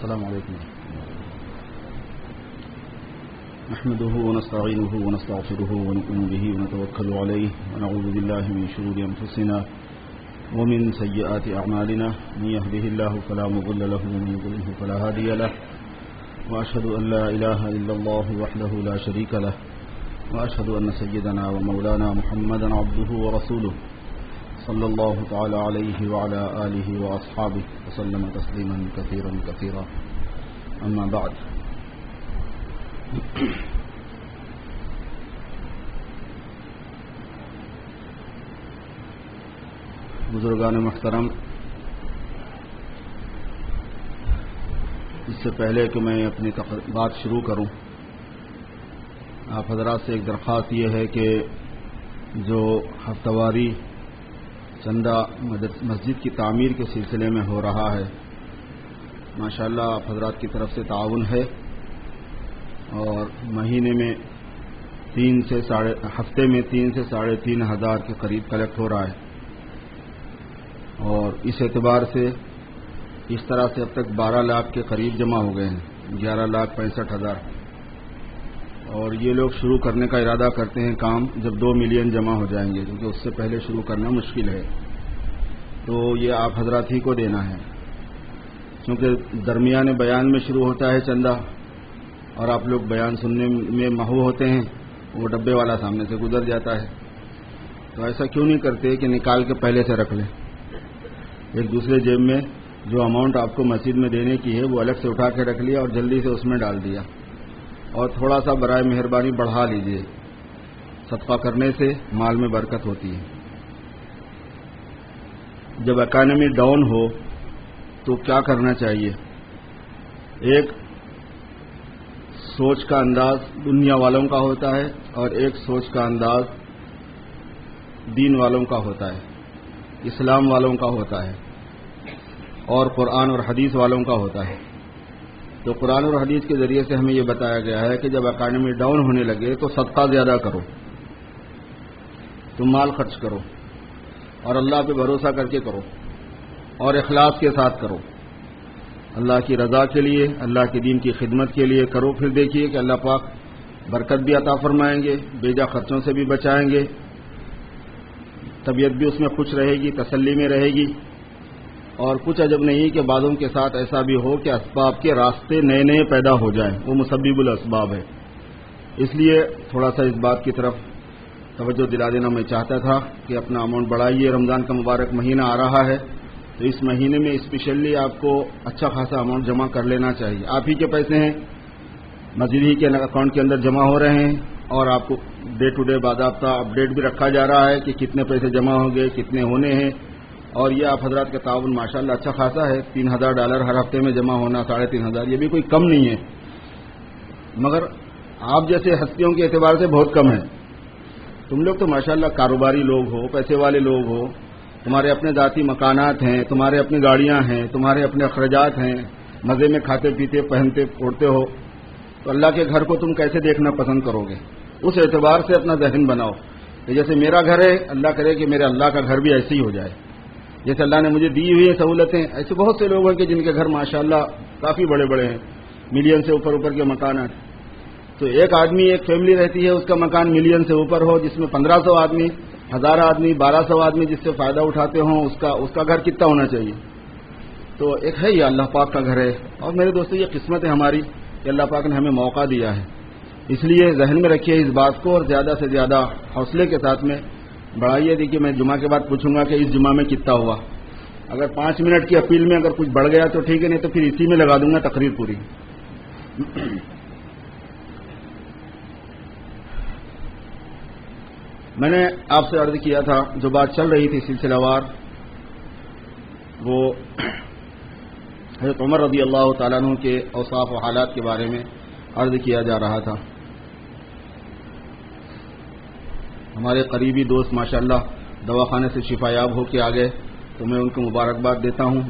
السلام علیکم. نحمده ونستعينه ونستغفره ونؤمن به ونتوكل عليه ونعوذ بالله من شرور أنفسنا ومن سيئات أعمالنا. من يهده الله فلا مضل له ومن يضلل فلا هادي له. وأشهد أن لا إله إلا الله وحده لا شريك له. وأشهد أن سيدنا ومولانا محمدا عبده ورسوله صلى الله تعالى عليه وعلى آله وأصحابه وسلم تسليما كثيرا كثيرا. أما بعد. بزرگان محترم، اس سے پہلے کہ میں اپنی بات شروع کروں، آپ حضرات سے ایک درخواست یہ ہے کہ جو ہفتہ واری چندہ مسجد کی تعمیر کے سلسلے میں ہو رہا ہے، ماشاءاللہ آپ حضرات کی طرف سے تعاون ہے اور مہینے میں ہفتے میں 3,000 سے 3,500 کے قریب کلیکٹ ہو رہا ہے. اور اس اعتبار سے اس طرح سے اب تک 12 لاکھ کے قریب جمع ہو گئے ہیں، 11,65,000. اور یہ لوگ شروع کرنے کا ارادہ کرتے ہیں کام جب 2 ملین جمع ہو جائیں گے، کیونکہ اس سے پہلے شروع کرنا مشکل ہے. تو یہ آپ حضرات ہی کو دینا ہے، کیونکہ درمیان بیان میں شروع ہوتا ہے چندہ اور آپ لوگ بیان سننے میں محو ہوتے ہیں، وہ ڈبے والا سامنے سے گزر جاتا ہے. تو ایسا کیوں نہیں کرتے کہ نکال کے پہلے سے رکھ لیں، ایک دوسرے جیب میں جو اماؤنٹ آپ کو مسجد میں دینے کی ہے وہ الگ سے اٹھا کے رکھ لیا اور جلدی سے اس میں ڈال دیا، اور تھوڑا سا برائے مہربانی بڑھا لیجئے. صدقہ کرنے سے مال میں برکت ہوتی ہے. جب اکانومی ڈاؤن ہو تو کیا کرنا چاہیے؟ ایک سوچ کا انداز دنیا والوں کا ہوتا ہے اور ایک سوچ کا انداز دین والوں کا ہوتا ہے، اسلام والوں کا ہوتا ہے اور قرآن اور حدیث والوں کا ہوتا ہے. تو قرآن اور حدیث کے ذریعے سے ہمیں یہ بتایا گیا ہے کہ جب اکانومی ڈاؤن ہونے لگے تو صدقہ زیادہ کرو، تم مال خرچ کرو اور اللہ پہ بھروسہ کر کے کرو اور اخلاص کے ساتھ کرو، اللہ کی رضا کے لیے، اللہ کے دین کی خدمت کے لیے کرو. پھر دیکھیے کہ اللہ پاک برکت بھی عطا فرمائیں گے، بیجا خرچوں سے بھی بچائیں گے، طبیعت بھی اس میں خوش رہے گی، تسلی میں رہے گی. اور کچھ عجب نہیں کہ بعضوں کے ساتھ ایسا بھی ہو کہ اسباب کے راستے نئے نئے پیدا ہو جائیں، وہ مسبب الاسباب ہے. اس لیے تھوڑا سا اس بات کی طرف توجہ دلا دینا میں چاہتا تھا کہ اپنا اماؤنٹ بڑھائیے. رمضان کا مبارک مہینہ آ رہا ہے تو اس مہینے میں اسپیشلی آپ کو اچھا خاصا اماؤنٹ جمع کر لینا چاہیے. آپ ہی کے پیسے ہیں، مسجد ہی کے اکاؤنٹ کے اندر جمع ہو رہے ہیں اور آپ کو ڈے ٹو ڈے باضابطہ اپڈیٹ بھی رکھا جا رہا ہے کہ کتنے پیسے جمع ہوں گے، کتنے ہونے ہیں. اور یہ آپ حضرات کا تعاون ماشاءاللہ اچھا خاصا ہے. $3,000 ہر ہفتے میں جمع ہونا، 3,500 یہ بھی کوئی کم نہیں ہے، مگر آپ جیسے ہستیوں کے اعتبار سے بہت کم ہے. تم لوگ تو ماشاءاللہ کاروباری لوگ ہو، پیسے والے لوگ ہو، تمہارے اپنے ذاتی مکانات ہیں، تمہارے اپنی گاڑیاں ہیں، تمہارے اپنے اخراجات ہیں، مزے میں کھاتے پیتے پہنتے اوڑھتے ہو. تو اللہ کے گھر کو تم کیسے دیکھنا پسند کرو گے؟ اس اعتبار سے اپنا ذہن بناؤ کہ جیسے میرا گھر ہے، اللہ کرے کہ میرے اللہ کا گھر بھی ایسے ہی ہو جائے. جیسے اللہ نے مجھے دی ہوئی ہیں سہولتیں، ایسے بہت سے لوگ ہیں کہ جن کے گھر ماشاءاللہ کافی بڑے بڑے ہیں، ملین سے اوپر کے مکانات. تو ایک آدمی، ایک فیملی رہتی ہے، اس کا مکان ملین سے اوپر ہو، جس میں 1,500 آدمی، 1,000 آدمی، 1,200 آدمی جس سے فائدہ اٹھاتے ہوں، اس کا گھر کتنا ہونا چاہیے؟ تو ایک ہے یہ اللہ پاک کا گھر ہے. اور میرے دوستو یہ قسمت ہے ہماری کہ اللہ پاک نے ہمیں موقع دیا ہے. اس لیے ذہن میں رکھیے اس بات کو اور زیادہ سے زیادہ حوصلے کے ساتھ میں بڑھائیے. دیکھیے میں جمعہ کے بعد پوچھوں گا کہ اس جمعہ میں کتنا ہوا. اگر 5 منٹ کی اپیل میں اگر کچھ بڑھ گیا تو ٹھیک ہے، نہیں تو پھر اسی میں لگا دوں گا تقریر پوری. میں نے آپ سے عرض کیا تھا، جو بات چل رہی تھی سلسلہ وار، وہ حضرت عمر رضی اللہ تعالیٰ عنہ کے اوصاف و حالات کے بارے میں عرض کیا جا رہا تھا. ہمارے قریبی دوست ماشاءاللہ دواخانے سے شفا یاب ہو کے آ گئے، تو میں ان کو مبارکباد دیتا ہوں.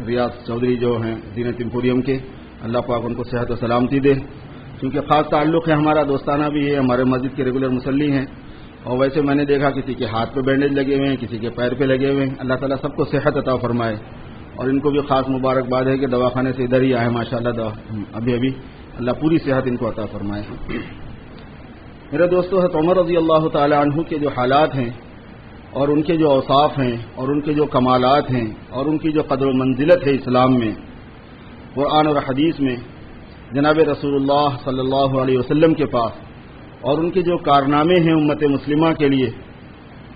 ریاض چودھری جو ہیں زینت ایمپوریم کے، اللہ پاک ان کو صحت و سلامتی دے، کیونکہ خاص تعلق ہے ہمارا، دوستانہ بھی ہے، ہمارے مسجد کے ریگولر مصلی ہیں. اور ویسے میں نے دیکھا کسی کے ہاتھ پہ بینڈیج لگے ہوئے ہیں، کسی کے پیر پہ لگے ہوئے ہیں. اللہ تعالیٰ سب کو صحت عطا فرمائے اور ان کو بھی خاص مبارکباد ہے کہ دواخانے سے ادھر ہی آئے ماشاءاللہ ابھی اللہ پوری صحت ان کو عطا فرمائے. میرے دوستو، حضرت عمر رضی اللہ تعالی عنہ کے جو حالات ہیں اور ان کے جو اوصاف ہیں اور ان کے جو کمالات ہیں اور ان کی جو قدر و منزلت ہے اسلام میں، قرآن اور حدیث میں، جناب رسول اللہ صلی اللہ علیہ وسلم کے پاس، اور ان کے جو کارنامے ہیں امت مسلمہ کے لیے،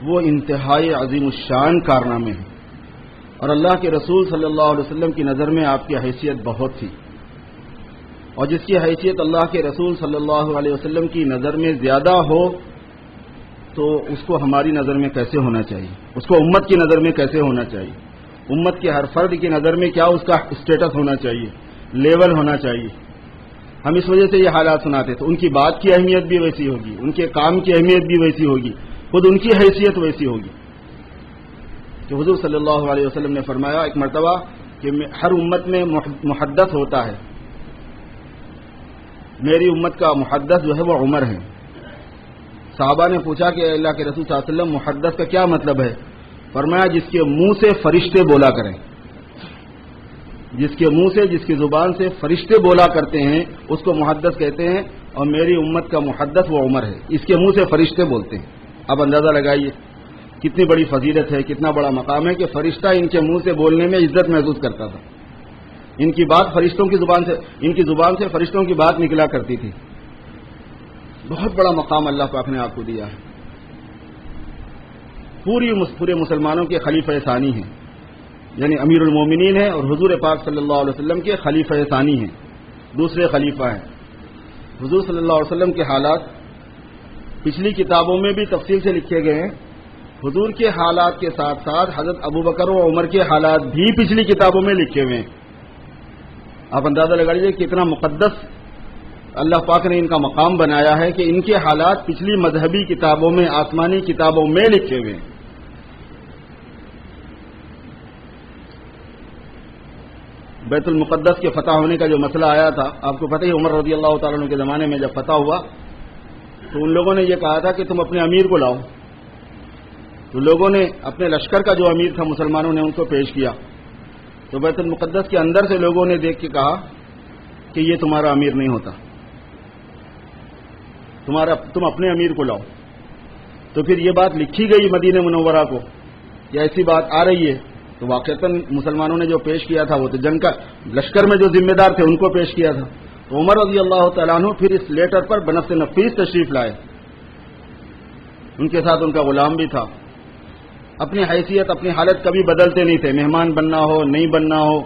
وہ انتہائی عظیم الشان کارنامے ہیں. اور اللہ کے رسول صلی اللہ علیہ وسلم کی نظر میں آپ کی حیثیت بہت تھی، اور جس کی حیثیت اللہ کے رسول صلی اللہ علیہ وسلم کی نظر میں زیادہ ہو تو اس کو ہماری نظر میں کیسے ہونا چاہیے، اس کو امت کی نظر میں کیسے ہونا چاہیے، امت کے ہر فرد کی نظر میں کیا اس کا اسٹیٹس ہونا چاہیے، لیول ہونا چاہیے. ہم اس وجہ سے یہ حالات سناتے تھے. ان کی بات کی اہمیت بھی ویسی ہوگی، ان کے کام کی اہمیت بھی ویسی ہوگی، خود ان کی حیثیت ویسی ہوگی. کہ حضور صلی اللہ علیہ وسلم نے فرمایا ایک مرتبہ کہ ہر امت میں محدث ہوتا ہے، میری امت کا محدث جو ہے وہ عمر ہے. صحابہ نے پوچھا کہ اللہ کے رسول صلی اللہ علیہ وسلم محدث کا کیا مطلب ہے؟ فرمایا جس کے منہ سے فرشتے بولا کریں، جس کے منہ سے، جس کی زبان سے فرشتے بولا کرتے ہیں اس کو محدث کہتے ہیں، اور میری امت کا محدث وہ عمر ہے، اس کے منہ سے فرشتے بولتے ہیں. اب اندازہ لگائیے کتنی بڑی فضیلت ہے، کتنا بڑا مقام ہے کہ فرشتہ ان کے منہ سے بولنے میں عزت محسوس کرتا تھا. ان کی بات فرشتوں کی زبان سے، ان کی زبان سے فرشتوں کی بات نکلا کرتی تھی. بہت بڑا مقام اللہ پاک نے آپ کو دیا ہے. پورے مسلمانوں کے خلیفہ ثانی ہیں، یعنی امیر المومنین ہیں اور حضور پاک صلی اللہ علیہ وسلم کے خلیفہ ثانی ہیں، دوسرے خلیفہ ہیں. حضور صلی اللہ علیہ وسلم کے حالات پچھلی کتابوں میں بھی تفصیل سے لکھے گئے ہیں. حضور کے حالات کے ساتھ ساتھ حضرت ابو بکر و عمر کے حالات بھی پچھلی کتابوں میں لکھے ہوئے ہیں. آپ اندازہ لگا لیجیے کتنا مقدس اللہ پاک نے ان کا مقام بنایا ہے کہ ان کے حالات پچھلی مذہبی کتابوں میں، آسمانی کتابوں میں لکھے ہوئے ہیں. بیت المقدس کے فتح ہونے کا جو مسئلہ آیا تھا، آپ کو پتہ ہی عمر رضی اللہ تعالیٰ عنہ کے زمانے میں جب فتح ہوا تو ان لوگوں نے یہ کہا تھا کہ تم اپنے امیر کو لاؤ. تو لوگوں نے اپنے لشکر کا جو امیر تھا مسلمانوں نے ان کو پیش کیا. تو بیت المقدس کے اندر سے لوگوں نے دیکھ کے کہا کہ یہ تمہارا امیر نہیں ہوتا، تم اپنے امیر کو لاؤ. تو پھر یہ بات لکھی گئی مدینہ منورہ کو کہ ایسی بات آ رہی ہے. تو واقعتاً مسلمانوں نے جو پیش کیا تھا وہ تو جنگ کا لشکر میں جو ذمہ دار تھے ان کو پیش کیا تھا. تو عمر رضی اللہ تعالیٰ عنہ پھر اس لیٹر پر بنفس نفیس تشریف لائے. ان کے ساتھ ان کا غلام بھی تھا. اپنی حیثیت، اپنی حالت کبھی بدلتے نہیں تھے، مہمان بننا ہو نہیں بننا ہو.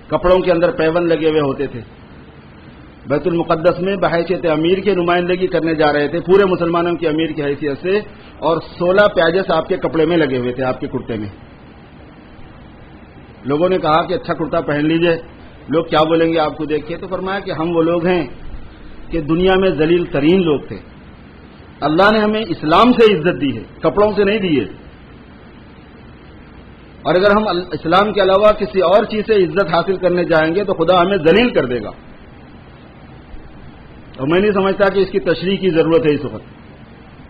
کپڑوں کے اندر پیون لگے ہوئے ہوتے تھے. بیت المقدس میں بحیثیت امیر کی نمائندگی کرنے جا رہے تھے پورے مسلمانوں کی امیر کی حیثیت سے، اور 16 پیاجس آپ کے کپڑے میں لگے ہوئے تھے، آپ کے کرتے میں. لوگوں نے کہا کہ اچھا کرتا پہن لیجئے، لوگ کیا بولیں گے آپ کو دیکھ کے. تو فرمایا کہ ہم وہ لوگ ہیں کہ دنیا میں ذلیل ترین لوگ تھے، اللہ نے ہمیں اسلام سے عزت دی ہے، کپڑوں سے نہیں دی ہے. اور اگر ہم اسلام کے علاوہ کسی اور چیز سے عزت حاصل کرنے جائیں گے تو خدا ہمیں ذلیل کر دے گا. اور میں نہیں سمجھتا کہ اس کی تشریح کی ضرورت ہے اس وقت.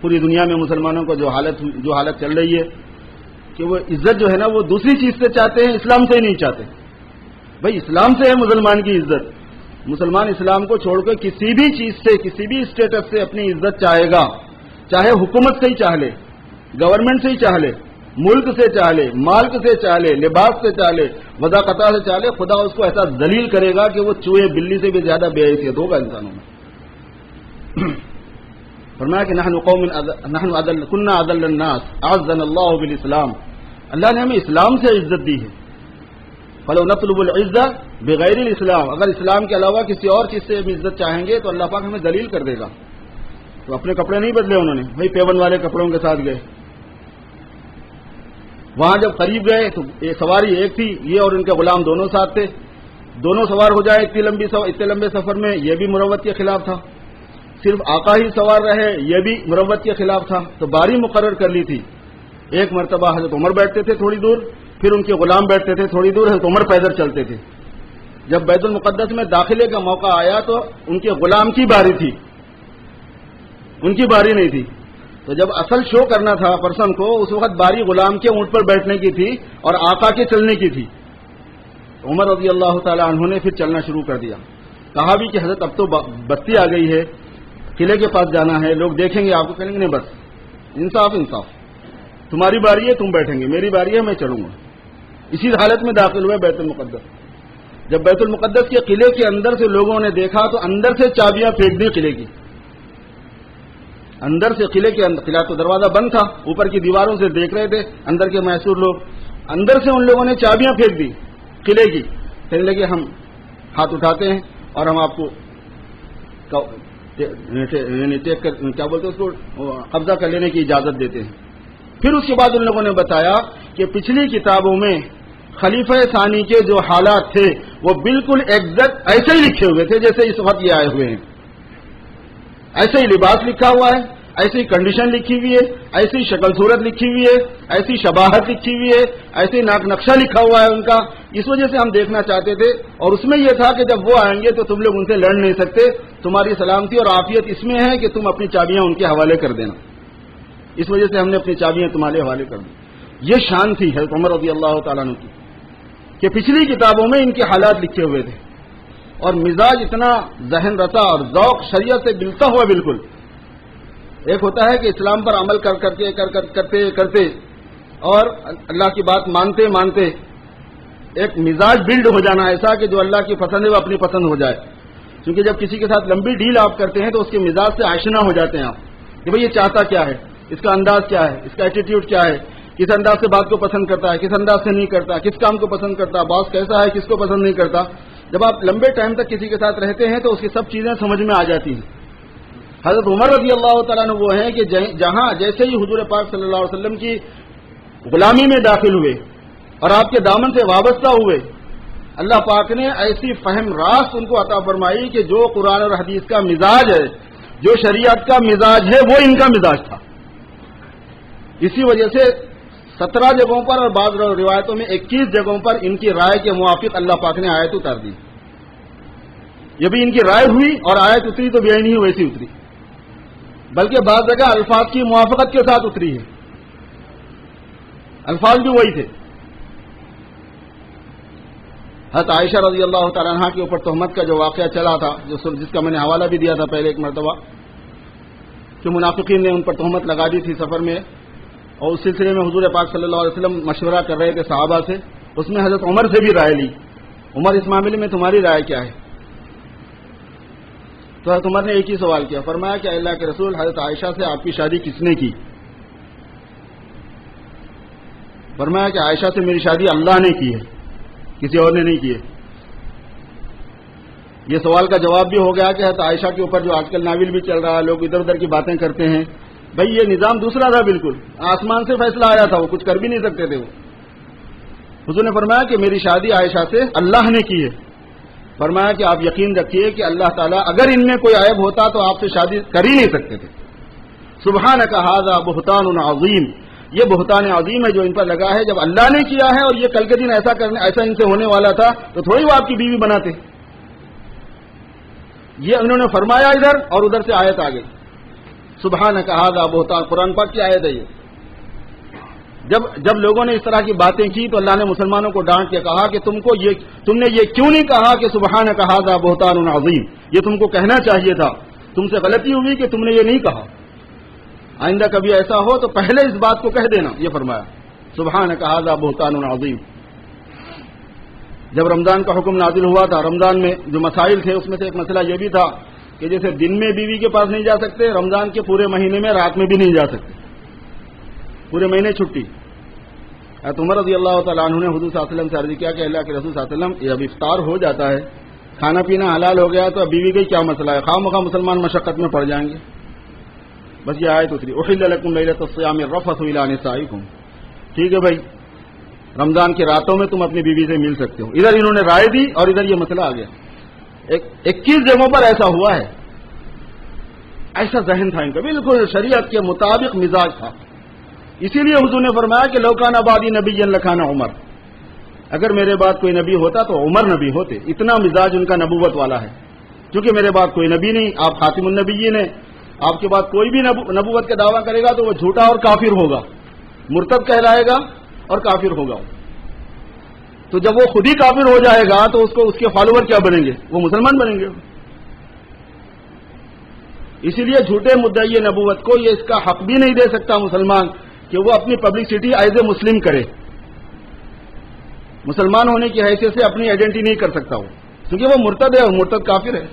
پوری دنیا میں مسلمانوں کو جو حالت چل رہی ہے کہ وہ عزت جو ہے نا وہ دوسری چیز سے چاہتے ہیں، اسلام سے ہی نہیں چاہتے. بھائی اسلام سے ہے مسلمان کی عزت. مسلمان اسلام کو چھوڑ کے کسی بھی چیز سے، کسی بھی اسٹیٹس سے اپنی عزت چاہے گا، چاہے حکومت سے ہی چاہ لے، گورنمنٹ سے ہی چاہ لے، ملک سے چاہ لے، مالک سے چاہ لے، لباس سے چاہ لے، وضاقتہ سے چاہ لے، خدا اس کو ایسا ذلیل کرے گا کہ وہ چوہے بلی سے بھی زیادہ بے حیثیت ہوگا انسانوں میں. فرمایا کہ نحن كنا اذل الناس اعزنا اللہ بالاسلام. اللہ نے ہمیں اسلام سے عزت دی ہے. فلو نطلب العزة بغیر الاسلام، اگر اسلام کے علاوہ کسی اور چیز سے ہم عزت چاہیں گے تو اللہ پاک ہمیں ذلیل کر دے گا. تو اپنے کپڑے نہیں بدلے انہوں نے، بھائی پیون والے کپڑوں کے ساتھ گئے. وہاں جب قریب گئے تو سواری ایک تھی، یہ اور ان کے غلام دونوں ساتھ تھے. دونوں سوار ہو جائے اتنے لمبے سفر میں، یہ بھی مروت کے خلاف تھا. صرف آقا ہی سوار رہے، یہ بھی مروت کے خلاف تھا. تو باری مقرر کر لی تھی. ایک مرتبہ حضرت عمر بیٹھتے تھے تھوڑی دور، پھر ان کے غلام بیٹھتے تھے تھوڑی دور، حضرت عمر پیدل چلتے تھے. جب بیت المقدس میں داخلے کا موقع آیا تو ان کے غلام کی باری تھی، ان کی باری نہیں تھی. تو تو جب اصل شو کرنا تھا پرسن کو، اس وقت باری غلام کے اونٹ پر بیٹھنے کی تھی اور آقا کے چلنے کی تھی. عمر رضی اللہ تعالی عنہ نے پھر چلنا شروع کر دیا. کہا بھی کہ حضرت اب تو بستی آ گئی ہے، قلعے کے پاس جانا ہے، لوگ دیکھیں گے آپ کو، کہیں گے نہیں بس انصاف انصاف، تمہاری باری ہے تم بیٹھیں گے، میری باری ہے میں چلوں گا. اسی حالت میں داخل ہوئے بیت المقدس. جب بیت المقدس کے قلعے کے اندر سے لوگوں نے دیکھا تو اندر سے چابیاں پھینک دی قلعے کی. اندر سے قلعے کے اندر، قلعہ تو دروازہ بند تھا، اوپر کی دیواروں سے دیکھ رہے تھے اندر کے محصور لوگ، اندر سے ان لوگوں نے چابیاں پھینک دی قلعے کی. کہنے لگے ہم ہاتھ اٹھاتے ہیں اور ہم آپ کو کیا بولتے ہیں اس کو قبضہ کر لینے کی اجازت دیتے ہیں. پھر اس کے بعد ان لوگوں نے بتایا کہ پچھلی کتابوں میں خلیفہ ثانی کے جو حالات تھے وہ بالکل ایگزیکٹ ایسے ہی لکھے ہوئے تھے جیسے اس وقت یہ آئے ہوئے ہیں. ایسے ہی لباس لکھا ہوا ہے، ایسی کنڈیشن لکھی ہوئی ہے، ایسی شکل صورت لکھی ہوئی ہے، ایسی شباہت لکھی ہوئی ہے، ایسی ناک نقشہ لکھا ہوا ہے ان کا. اس وجہ سے ہم دیکھنا چاہتے تھے، اور اس میں یہ تھا کہ جب وہ آئیں گے تو تم لوگ ان سے لڑ نہیں سکتے، تمہاری سلامتی اور عافیت اس میں ہے کہ تم اپنی چابیاں ان کے حوالے کر دینا. اس وجہ سے ہم نے اپنی چابیاں تمہارے حوالے کر دی. یہ شان تھی حضرت عمر رضی اللہ تعالیٰ عنہ کی کہ پچھلی کتابوں میں ان کے حالات لکھے ہوئے تھے، اور مزاج اتنا ذہن رتا اور ذوق شریعت سے ملتا ہوا. بالکل ایک ہوتا ہے کہ اسلام پر عمل کرتے اور اللہ کی بات مانتے مانتے ایک مزاج بلڈ ہو جانا ایسا کہ جو اللہ کی پسند ہے وہ اپنی پسند ہو جائے. کیونکہ جب کسی کے ساتھ لمبی ڈیل آپ کرتے ہیں تو اس کے مزاج سے آشنا ہو جاتے ہیں آپ کہ بھئی یہ چاہتا کیا ہے، اس کا انداز کیا ہے، اس کا ایٹیٹیوڈ کیا ہے، کس انداز سے بات کو پسند کرتا ہے، کس انداز سے نہیں کرتا، کس کام کو پسند کرتا، باس کیسا ہے، کس کو پسند نہیں کرتا. جب آپ لمبے ٹائم تک کسی کے ساتھ رہتے ہیں تو اس کی سب چیزیں سمجھ میں آ جاتی ہیں. حضرت عمر رضی اللہ تعالیٰ عنہ وہ ہیں کہ جہاں جیسے ہی حضور پاک صلی اللہ علیہ وسلم کی غلامی میں داخل ہوئے اور آپ کے دامن سے وابستہ ہوئے، اللہ پاک نے ایسی فہم راست ان کو عطا فرمائی کہ جو قرآن اور حدیث کا مزاج ہے، جو شریعت کا مزاج ہے، وہ ان کا مزاج تھا. اسی وجہ سے 17 جگہوں پر اور بعض روایتوں میں 21 جگہوں پر ان کی رائے کے موافق اللہ پاک نے آیت اتار دی. یہ بھی ان کی رائے ہوئی اور آیت اتری تو بھی نہیں ویسی اتری، بلکہ بعض جگہ الفاظ کی موافقت کے ساتھ اتری ہے، الفاظ بھی وہی تھے. حضرت عائشہ رضی اللہ تعالیٰ عنہ کے اوپر تہمت کا جو واقعہ چلا تھا، جس کا میں نے حوالہ بھی دیا تھا پہلے ایک مرتبہ، کہ منافقین نے ان پر تہمت لگا دی تھی سفر میں، اور اس سلسلے میں حضور پاک صلی اللہ علیہ وسلم مشورہ کر رہے تھے صحابہ سے. اس میں حضرت عمر سے بھی رائے لی. عمر اس معاملے میں تمہاری رائے کیا ہے؟ تو حضرت عمر نے ایک ہی سوال کیا، فرمایا کہ اللہ کے رسول، حضرت عائشہ سے آپ کی شادی کس نے کی؟ فرمایا کہ عائشہ سے میری شادی اللہ نے کی ہے، کسی اور نے نہیں کی ہے. یہ سوال کا جواب بھی ہو گیا کہ حضرت عائشہ کے اوپر جو آج کل ناول بھی چل رہا ہے، لوگ ادھر ادھر کی باتیں کرتے ہیں. بھائی یہ نظام دوسرا تھا، بالکل آسمان سے فیصلہ آیا تھا، وہ کچھ کر بھی نہیں سکتے تھے. وہ حضور نے فرمایا کہ میری شادی عائشہ سے اللہ نے کی ہے. فرمایا کہ آپ یقین رکھیے کہ اللہ تعالیٰ اگر ان میں کوئی عیب ہوتا تو آپ سے شادی کر ہی نہیں سکتے تھے. سبحانک ھذا بہتان عظیم، یہ بہتان عظیم ہے جو ان پر لگا ہے. جب اللہ نے کیا ہے اور یہ کل کے دن ایسا ان سے ہونے والا تھا تو تھوڑی وہ آپ کی بیوی بناتے. یہ انہوں نے فرمایا ادھر، اور ادھر سے آیت آ گئی سبحانک ھذا بہتان، قرآن پاک کی آیت ہے یہ. جب لوگوں نے اس طرح کی باتیں کی تو اللہ نے مسلمانوں کو ڈانٹ کے کہا کہ تم نے یہ کیوں نہیں کہا کہ سبحانک ھذا بہتان عظیم، یہ تم کو کہنا چاہیے تھا، تم سے غلطی ہوئی کہ تم نے یہ نہیں کہا. آئندہ کبھی ایسا ہو تو پہلے اس بات کو کہہ دینا. یہ فرمایا سبحانک ھذا بہتان عظیم. جب رمضان کا حکم نازل ہوا تھا، رمضان میں جو مسائل تھے اس میں سے ایک مسئلہ یہ بھی تھا کہ جیسے دن میں بیوی کے پاس نہیں جا سکتے، رمضان کے پورے مہینے میں رات میں بھی نہیں جا سکتے، پورے مہینے چھٹی. عمر رضی اللہ تعالیٰ عنہ نے حضور صلی اللہ علیہ وسلم سے عرض کیا کہ اللہ کے رسول صلی اللہ علیہ وسلم، اب افطار ہو جاتا ہے، کھانا پینا حلال ہو گیا تو اب بیوی کا کیا مسئلہ ہے، خواہ مخواہ مسلمان مشقت میں پڑ جائیں گے. بس یہ آیت اتری احل لکم لیلۃ الصیام الرفث الی نسائکم. ٹھیک ہے بھائی، رمضان کی راتوں میں تم اپنی بیوی سے مل سکتے ہو. ادھر انہوں نے رائے دی اور ادھر یہ مسئلہ آ گیا. 21 جگہوں پر ایسا ہوا ہے. ایسا ذہن تھا ان کا، بالکل شریعت کے مطابق مزاج تھا. اسی لیے حضور نے فرمایا کہ لو کان بعدی نبی لکان عمر، اگر میرے بعد کوئی نبی ہوتا تو عمر نبی ہوتے. اتنا مزاج ان کا نبوت والا ہے. کیونکہ میرے بعد کوئی نبی نہیں، آپ خاتم النبیین ہیں، آپ کے بعد کوئی بھی نبوت کا دعویٰ کرے گا تو وہ جھوٹا اور کافر ہوگا، مرتد کہلائے گا اور کافر ہوگا۔ تو جب وہ خود ہی کافر ہو جائے گا تو اس کے فالوور کیا بنیں گے؟ وہ مسلمان بنیں گے۔ اسی لیے جھوٹے مدعی نبوت کو یہ اس کا حق بھی نہیں دے سکتا مسلمان کہ وہ اپنی پبلسٹی ایز اے مسلم کرے، مسلمان ہونے کی حیثیت سے اپنی آئیڈینٹی نہیں کر سکتا وہ، کیونکہ وہ مرتد ہے اور مرتد کافر ہے۔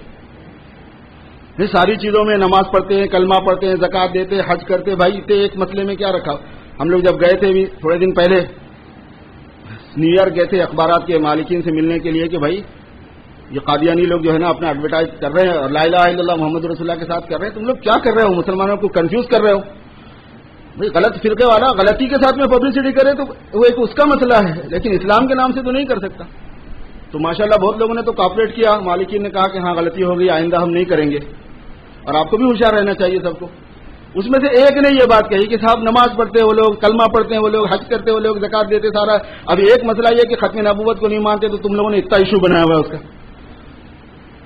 یہ ساری چیزوں میں نماز پڑھتے ہیں، کلمہ پڑھتے ہیں، زکوٰۃ دیتے ہیں، حج کرتے ہیں، بھائی ایک مسئلے میں کیا رکھا؟ ہم لوگ جب گئے تھے بھی تھوڑے دن پہلے نیو یارک گئے تھے اخبارات کے مالکین سے ملنے کے لیے کہ بھائی یہ قادیانی لوگ جو ہے نا اپنا ایڈورٹائز کر رہے ہیں اور لا الہ الا اللہ محمد رسول اللہ کے ساتھ کر رہے ہیں، تم لوگ کیا کر رہے ہو؟ مسلمانوں کو کنفیوز کر رہے ہو۔ بھائی غلط فرقے والا غلطی کے ساتھ میں پبلسٹی کرے تو وہ ایک اس کا مسئلہ ہے، لیکن اسلام کے نام سے تو نہیں کر سکتا۔ تو ماشاءاللہ بہت لوگوں نے تو کاپریٹ کیا، مالکین نے کہا کہ ہاں غلطی ہو گئی، آئندہ ہم نہیں کریں گے، اور آپ کو بھی ہوشیار رہنا چاہیے سب کو۔ اس میں سے ایک نے یہ بات کہی کہ صاحب نماز پڑھتے ہیں وہ لوگ، کلمہ پڑھتے ہیں وہ لوگ، حج کرتے وہ لوگ، زکوٰۃ دیتے سارا، اب ایک مسئلہ یہ کہ ختم نبوت کو نہیں مانتے، تو تم لوگوں نے اتنا ایشو بنایا ہوا ہے اس کا۔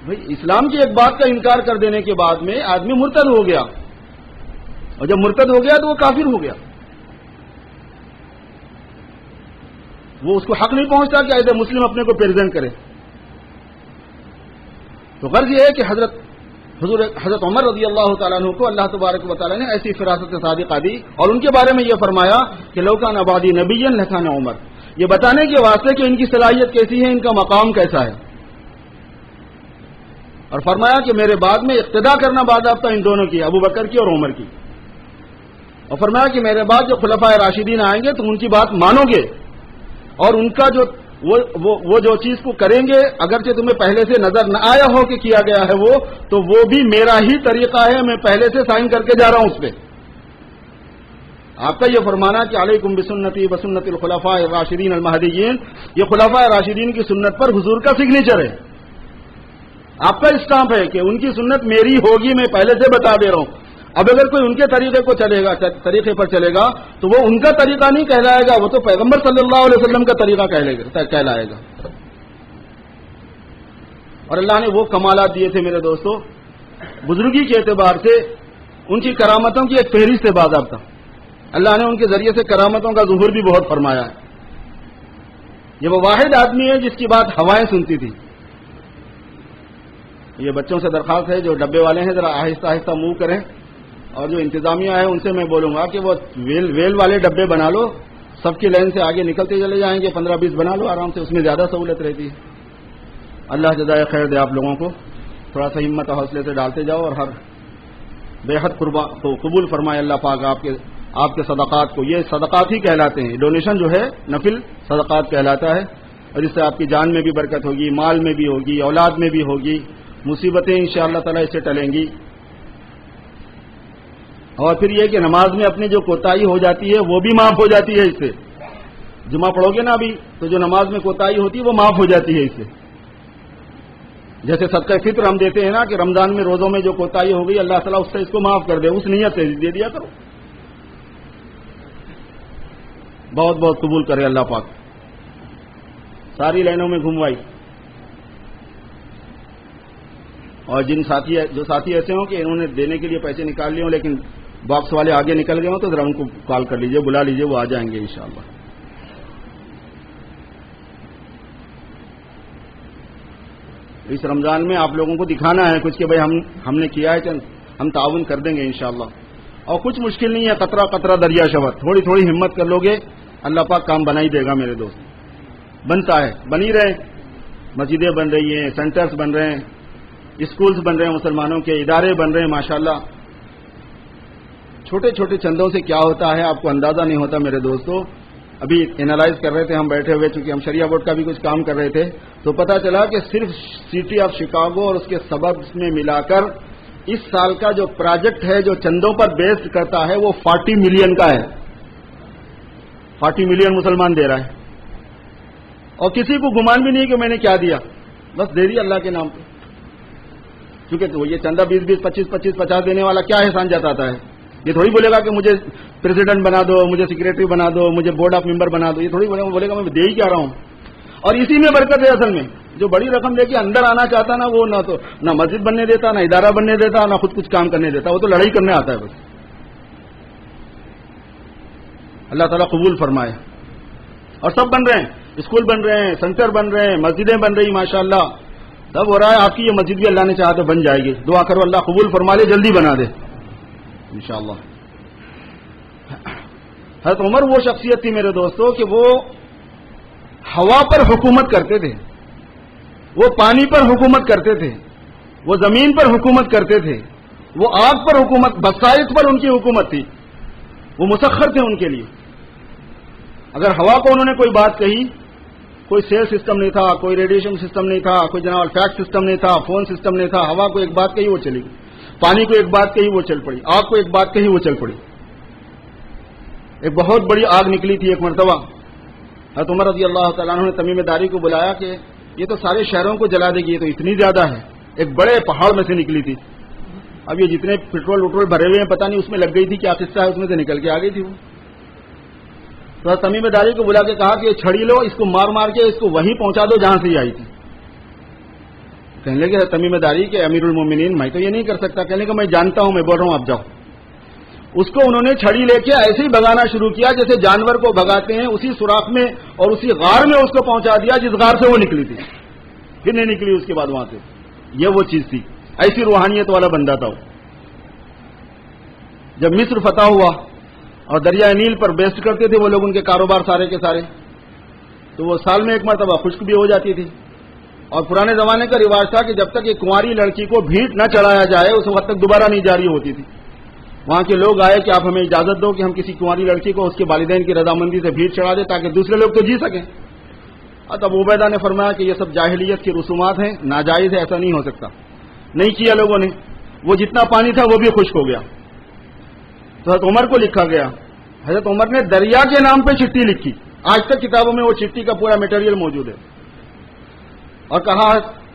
بھائی اسلام کی ایک بات کا انکار کر دینے کے بعد میں آدمی مرتد ہو گیا، اور جب مرتد ہو گیا تو وہ کافر ہو گیا، وہ اس کو حق نہیں پہنچتا کہ ایز اے مسلم اپنے کو پریزنٹ کرے۔ تو غرض یہ ہے کہ حضرت عمر رضی اللہ تعالیٰ عنہ کو اللہ تبارک و تعالیٰ نے ایسی فراست صادقہ دی، اور ان کے بارے میں یہ فرمایا کہ لو کان عبادی نبیا لکان عمر، یہ بتانے کے واسطے کہ ان کی صلاحیت کیسی ہے، ان کا مقام کیسا ہے، اور فرمایا کہ میرے بعد میں اقتدا کرنا باضابطہ ان دونوں کی، ابو بکر کی اور عمر کی، اور فرمایا کہ میرے بعد جو خلفائے راشدین آئیں گے تم ان کی بات مانو گے، اور ان کا جو وہ جو چیز کو کریں گے اگرچہ تمہیں پہلے سے نظر نہ آیا ہو کہ کیا گیا ہے وہ بھی میرا ہی طریقہ ہے، میں پہلے سے سائن کر کے جا رہا ہوں اس پہ۔ آپ کا یہ فرمانا کہ علیکم بسنتی وسنت الخلفاء الراشدین المہدیین، یہ خلفاء راشدین کی سنت پر حضور کا سگنیچر ہے، آپ کا اسٹامپ ہے کہ ان کی سنت میری ہوگی، میں پہلے سے بتا دے رہا ہوں۔ اب اگر کوئی ان کے طریقے پر چلے گا تو وہ ان کا طریقہ نہیں کہلائے گا، وہ تو پیغمبر صلی اللہ علیہ وسلم کا طریقہ کہلائے گا۔ اور اللہ نے وہ کمالات دیے تھے میرے دوستو، بزرگی کے اعتبار سے ان کی کرامتوں کی ایک فہرست ہے باضابطہ، اللہ نے ان کے ذریعے سے کرامتوں کا ظہور بھی بہت فرمایا ہے۔ یہ وہ واحد آدمی ہے جس کی بات ہوائیں سنتی تھی۔ یہ بچوں سے درخواست ہے جو ڈبے والے ہیں ذرا آہستہ آہستہ موو کریں، اور جو انتظامیہ ہے ان سے میں بولوں گا کہ وہ ویل والے ڈبے بنا لو، سب کی لائن سے آگے نکلتے چلے جائیں گے، 15-20 بنا لو آرام سے، اس میں زیادہ سہولت رہتی ہے۔ اللہ جزائے خیر دے آپ لوگوں کو، تھوڑا سا ہمت اور حوصلے سے ڈالتے جاؤ، اور ہر بے حد قبول فرمائے اللہ پاک آپ کے صدقات کو۔ یہ صدقات ہی کہلاتے ہیں، ڈونیشن جو ہے نفل صدقات کہلاتا ہے، اور اس سے آپ کی جان میں بھی برکت ہوگی، مال میں بھی ہوگی، اولاد میں بھی ہوگی، مصیبتیں انشاءاللہ تعالی اس سے ٹلیں گی۔ اور پھر یہ کہ نماز میں اپنی جو کوتاہی ہو جاتی ہے وہ بھی معاف ہو جاتی ہے اس سے، جمعہ پڑھو گے نا ابھی تو جو نماز میں کوتاہی ہوتی ہے وہ معاف ہو جاتی ہے اس سے۔ جیسے صدقہ فطر ہم دیتے ہیں نا کہ رمضان میں روزوں میں جو کوتاہی ہو گئی اللہ تعالیٰ اس سے اس کو معاف کر دے، اس نیت سے دے دیا کرو، بہت بہت قبول کرے اللہ پاک۔ ساری لائنوں میں گھموائی، اور جو ساتھی ایسے ہوں کہ انہوں نے دینے کے لیے پیسے نکال لیے ہوں لیکن باکس والے آگے نکل گئے ہوں تو ذرا ان کو کال کر لیجئے، بلا لیجئے، وہ آ جائیں گے انشاءاللہ۔ اس رمضان میں آپ لوگوں کو دکھانا ہے کچھ کہ بھائی ہم نے کیا ہے، ہم تعاون کر دیں گے انشاءاللہ، اور کچھ مشکل نہیں ہے، قطرہ قطرہ دریا شبر، تھوڑی تھوڑی ہمت کر لو گے اللہ پاک کام بنا ہی دے گا میرے دوست، بنتا ہے، بنی رہے، مسجدیں بن رہی ہیں، سینٹرز بن رہے ہیں، اسکولز بن رہے ہیں، مسلمانوں کے ادارے بن رہے ہیں ماشاءاللہ۔ چھوٹے چھوٹے چندوں سے کیا ہوتا ہے آپ کو اندازہ نہیں ہوتا میرے دوستو۔ ابھی اینالائز کر رہے تھے ہم بیٹھے ہوئے، چونکہ ہم شریعہ بورڈ کا بھی کچھ کام کر رہے تھے، تو پتہ چلا کہ صرف سٹی آف شکاگو اور اس کے سبربز میں ملا کر اس سال کا جو پروجیکٹ ہے جو چندوں پر بیسڈ کرتا ہے وہ 40 ملین کا ہے، 40 ملین مسلمان دے رہا ہے، اور کسی کو گمان بھی نہیں کہ میں نے کیا دیا، بس دے دیا اللہ کے نام پہ۔ کیونکہ یہ چندہ 20-20, 25-25, 50 دینے والا کیا احسان جتاتا ہے؟ یہ تھوڑی بولے گا کہ مجھے پریزیڈنٹ بنا دو، مجھے سیکریٹری بنا دو، مجھے بورڈ آف ممبر بنا دو، یہ تھوڑی بولے گا میں دے ہی کیا رہا ہوں۔ اور اسی میں برکت ہے اصل میں. جو بڑی رقم لے کے اندر آنا چاہتا نا وہ نہ مسجد بننے دیتا، نہ ادارہ بننے دیتا، نہ خود کچھ کام کرنے دیتا، وہ تو لڑائی کرنے آتا ہے بس. اللہ تعالیٰ قبول فرمائے. اور سب بن رہے ہیں، اسکول بن رہے ہیں، سینٹر بن رہے ہیں، مسجدیں بن رہی ماشاءاللہ. تب ہو رہا ہے آپ کی یہ مسجد بھی اللہ نے چاہا تو بن جائے گی. دعا کرو اللہ قبول فرما لے، جلدی بنا دے انشاءاللہ. حضرت عمر وہ شخصیت تھی میرے دوستوں کہ وہ ہوا پر حکومت کرتے تھے، وہ پانی پر حکومت کرتے تھے، وہ زمین پر حکومت کرتے تھے، وہ آگ پر حکومت، بسائط پر ان کی حکومت تھی. وہ مسخر تھے ان کے لیے. اگر ہوا کو انہوں نے کوئی بات کہی، کوئی سیل سسٹم نہیں تھا، کوئی ریڈیشن سسٹم نہیں تھا، کوئی جناب فیکس سسٹم نہیں تھا، فون سسٹم نہیں تھا. ہوا کو ایک بات کہی وہ چلی گئی، پانی کو ایک بات کہی وہ چل پڑی، آگ کو ایک بات کہی وہ چل پڑی. ایک بہت بڑی آگ نکلی تھی ایک مرتبہ. حضرت عمر رضی اللہ تعالیٰ عنہ نے تمیم داری کو بلایا کہ یہ تو سارے شہروں کو جلا دے گی، یہ تو اتنی زیادہ ہے. ایک بڑے پہاڑ میں سے نکلی تھی. اب یہ جتنے پیٹرول وٹرول بھرے ہوئے ہیں پتہ نہیں اس میں لگ گئی تھی، کیا قصہ ہے، اس میں سے نکل کے آ گئی تھی وہ. تو تمیم داری کو بلا کے کہا کہ یہ چھڑی لو، اس کو مار مار کے اس کو وہیں پہنچا دو جہاں سے یہ آئی تھی. کہنے لگے تمیم داری کہ امیر المومنین میں تو یہ نہیں کر سکتا. کہنے لگا میں جانتا ہوں، میں بول رہا ہوں آپ جاؤ. اس کو انہوں نے چھڑی لے کے ایسے ہی بھگانا شروع کیا جیسے جانور کو بھگاتے ہیں، اسی سوراخ میں اور اسی غار میں اس کو پہنچا دیا جس غار سے وہ نکلی تھی. پھر نہیں نکلی اس کے بعد وہاں سے. یہ وہ چیز تھی، ایسی روحانیت والا بندہ تھا وہ. جب مصر فتح ہوا اور دریائے نیل پر بیسٹ کرتے تھے وہ لوگ ان کے کاروبار سارے کے سارے، تو وہ سال میں ایک مرتبہ خشک بھی ہو جاتی تھی. اور پرانے زمانے کا رواج تھا کہ جب تک ایک کنواری لڑکی کو بھیٹ نہ چڑھایا جائے اس وقت تک دوبارہ نہیں جاری ہوتی تھی. وہاں کے لوگ آئے کہ آپ ہمیں اجازت دو کہ ہم کسی کنواری لڑکی کو اس کے والدین کی رضامندی سے بھیٹ چڑھا دیں تاکہ دوسرے لوگ تو جی سکیں. اب عبیدہ نے فرمایا کہ یہ سب جاہلیت کی رسومات ہیں، ناجائز ہے، ایسا نہیں ہو سکتا. نہیں کیا لوگوں نے. وہ جتنا پانی تھا وہ بھی خشک ہو گیا. تو حضرت عمر کو لکھا گیا. حضرت عمر نے دریا کے نام پہ چٹھی لکھی. آج تک کتابوں میں وہ چٹھی کا پورا میٹیریل موجود ہے. اور کہا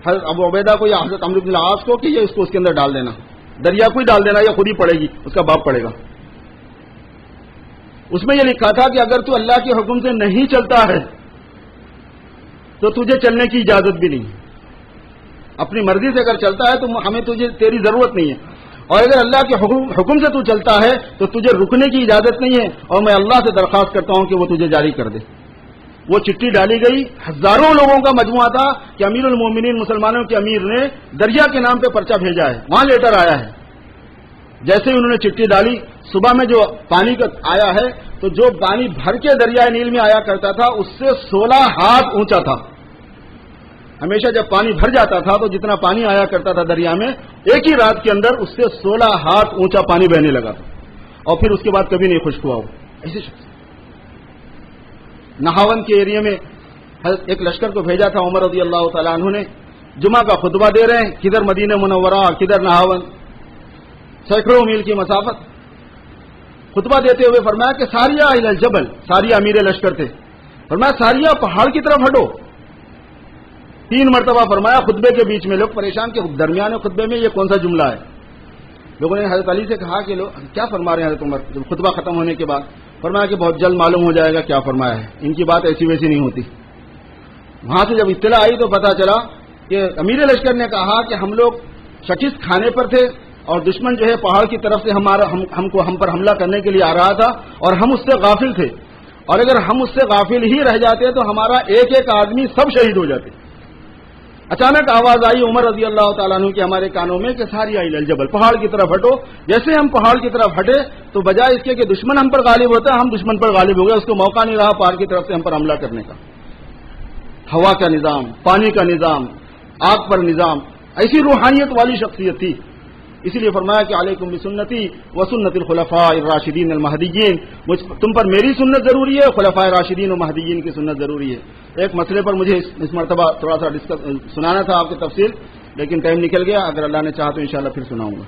حضرت ابو عبیدہ کو یا حضرت عمرو بن العاص کو کہ یہ اس کو اس کے اندر ڈال دینا، دریا کو ہی ڈال دینا، یا خود ہی پڑے گی، اس کا باپ پڑے گا. اس میں یہ لکھا تھا کہ اگر تو اللہ کے حکم سے نہیں چلتا ہے تو تجھے چلنے کی اجازت بھی نہیں. اپنی مرضی سے اگر چلتا ہے تو ہمیں تیری ضرورت نہیں ہے، اور اگر اللہ کے حکم سے تو چلتا ہے تو تجھے رکنے کی اجازت نہیں ہے، اور میں اللہ سے درخواست کرتا ہوں کہ وہ تجھے جاری کر دے. وہ چٹھی ڈالی گئی. ہزاروں لوگوں کا مجموعہ تھا کہ امیر المومنین مسلمانوں کے امیر نے دریا کے نام پہ پرچہ بھیجا ہے، وہاں لیٹر آیا ہے. جیسے ہی انہوں نے چٹھی ڈالی، صبح میں جو پانی کا آیا ہے تو جو پانی بھر کے دریائے نیل میں آیا کرتا تھا اس سے 16 ہاتھ اونچا تھا. ہمیشہ جب پانی بھر جاتا تھا تو جتنا پانی آیا کرتا تھا دریا میں، ایک ہی رات کے اندر اس سے 16 ہاتھ اونچا پانی بہنے لگا تھا، اور پھر اس کے بعد کبھی نہیں خشک ہوا. وہ ایسے شخص نہاون کے ایریا میں ایک لشکر کو بھیجا تھا عمر رضی اللہ تعالیٰ عنہ نے. جمعہ کا خطبہ دے رہے ہیں، کدھر مدینہ منورہ کدھر نہاون، سینکڑوں میل کی مسافت. خطبہ دیتے ہوئے فرمایا کہ ساریہ الی الجبل، ساریہ امیر لشکر تھے. فرمایا ساریہ پہاڑ کی طرف ہٹو. 3 مرتبہ فرمایا. خطبے کے بیچ میں لوگ پریشان کہ درمیان خطبے میں یہ کون سا جملہ ہے. لوگوں نے حضرت علی سے کہا کہ لوگ کیا فرما رہے ہیں حضرت عمر. جب خطبہ ختم ہونے کے بعد فرمایا کہ بہت جلد معلوم ہو جائے گا کیا فرمایا ہے، ان کی بات ایسی ویسی نہیں ہوتی. وہاں سے جب اطلاع آئی تو پتا چلا کہ امیر لشکر نے کہا کہ ہم لوگ شکست کھانے پر تھے اور دشمن جو ہے پہاڑ کی طرف سے ہم پر حملہ کرنے کے لیے آ رہا تھا اور ہم اس سے غافل تھے، اور اگر ہم اس سے غافل ہی رہ جاتے تو ہمارا ایک ایک آدمی سب شہید ہو جاتے. اچانک آواز آئی عمر رضی اللہ تعالیٰ عنہ کے ہمارے کانوں میں کہ ساریہ الی الجبل، پہاڑ کی طرف ہٹو. جیسے ہم پہاڑ کی طرف ہٹے تو بجائے اس کے کہ دشمن ہم پر غالب ہوتا ہے، ہم دشمن پر غالب ہو گئے. اس کو موقع نہیں رہا پہاڑ کی طرف سے ہم پر حملہ کرنے کا. ہوا کا نظام، پانی کا نظام، آگ پر نظام، ایسی روحانیت والی شخصیت تھی. اسی لیے فرمایا کہ علیکم بسنتی و سنت الخلفاء الراشدین المہدیین، تم پر میری سنت ضروری ہے، خلفاء راشدین و مہدیین کی سنت ضروری ہے. ایک مسئلے پر مجھے اس مرتبہ تھوڑا سا سنانا تھا آپ کی تفصیل، لیکن ٹائم نکل گیا. اگر اللہ نے چاہا تو انشاءاللہ پھر سناؤں گا.